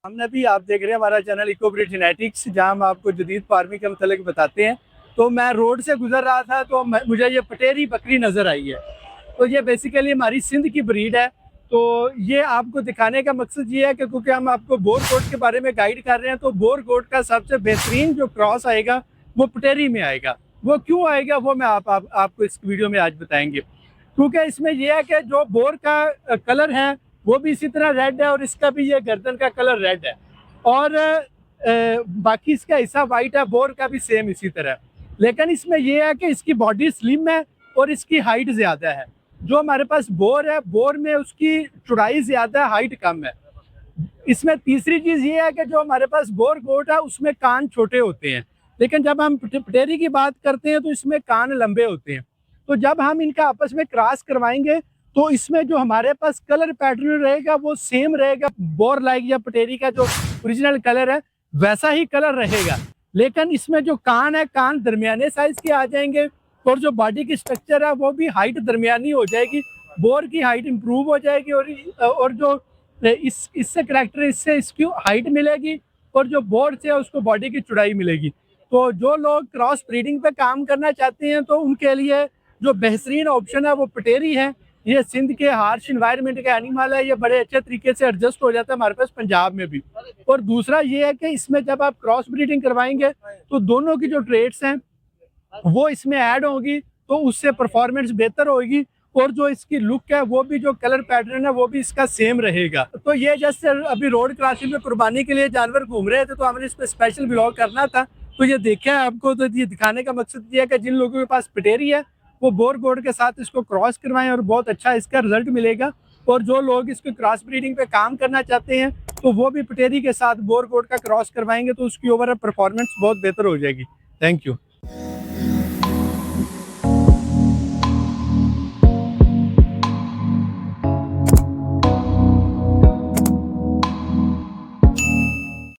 हमने भी आप देख रहे हैं हमारा चैनल इकोब्रिड जेनेटिक्स, जहां हम आपको जदीद फार्मिंग के मतलब बताते हैं। तो मैं रोड से गुजर रहा था तो मुझे ये पटेरी बकरी नज़र आई है। तो ये बेसिकली हमारी सिंध की ब्रीड है। तो ये आपको दिखाने का मकसद ये है कि क्योंकि हम आपको बोर गोट के बारे में गाइड कर रहे हैं, तो बोर गोट का सबसे बेहतरीन जो क्रॉस आएगा वो पटेरी में आएगा। वो क्यों आएगा वो मैं आपको इस वीडियो में आज बताएंगे। क्योंकि इसमें यह है कि जो बोर का कलर है वो भी इसी तरह रेड है, और इसका भी ये गर्दन का कलर रेड है, और बाकी इसका हिस्सा वाइट है। बोर का भी सेम इसी तरह। लेकिन इसमें यह है कि इसकी बॉडी स्लिम है और इसकी हाइट ज़्यादा है। जो हमारे पास बोर है, बोर में उसकी चौड़ाई ज़्यादा है, हाइट कम है। इसमें तीसरी चीज़ ये है कि जो हमारे पास बोर गोट है उसमें कान छोटे होते हैं, लेकिन जब हम पटेरी की बात करते हैं तो इसमें कान लंबे होते हैं। तो जब हम इनका आपस में क्रॉस करवाएंगे तो इसमें जो हमारे पास कलर पैटर्न रहेगा वो सेम रहेगा। बोर लाइक या पटेरी का जो ओरिजिनल कलर है वैसा ही कलर रहेगा, लेकिन इसमें जो कान है, कान दरमियाने साइज के आ जाएंगे, और जो बॉडी की स्ट्रक्चर है वो भी हाइट दरमियानी हो जाएगी। बोर की हाइट इंप्रूव हो जाएगी, और जो इससे करेक्टर, इससे इसकी हाइट मिलेगी, और जो बोर से है उसको बॉडी की चौड़ाई मिलेगी। तो जो लोग क्रॉस ब्रीडिंग पे काम करना चाहते हैं तो उनके लिए जो बेहतरीन ऑप्शन है वो पटेरी है। ये सिंध के हार्श इन्वायरमेंट का एनिमल है, ये बड़े अच्छे तरीके से एडजस्ट हो जाता है हमारे पास पंजाब में भी। और दूसरा ये है कि इसमें जब आप क्रॉस ब्रीडिंग करवाएंगे तो दोनों की जो ट्रेड्स हैं वो इसमें ऐड होगी, तो उससे परफॉर्मेंस बेहतर होगी, और जो इसकी लुक है वो भी, जो कलर पैटर्न है वो भी इसका सेम रहेगा। तो ये जैसे अभी रोड क्रॉसिंग में कुर्बानी के लिए जानवर घूम रहे थे तो हमने इस पर स्पेशल ब्लॉग करना था, तो ये देखा है आपको। तो ये दिखाने का मकसद ये है कि जिन लोगों के पास पटेरी है वो बोर गोट के साथ इसको क्रॉस करवाएं और बहुत अच्छा इसका रिजल्ट मिलेगा। और जो लोग इसको क्रॉस ब्रीडिंग पे काम करना चाहते हैं तो वो भी पटेरी के साथ बोर गोट का क्रॉस करवाएंगे, तो उसकी ओवरऑल परफॉर्मेंस बहुत बेहतर हो जाएगी। Thank you.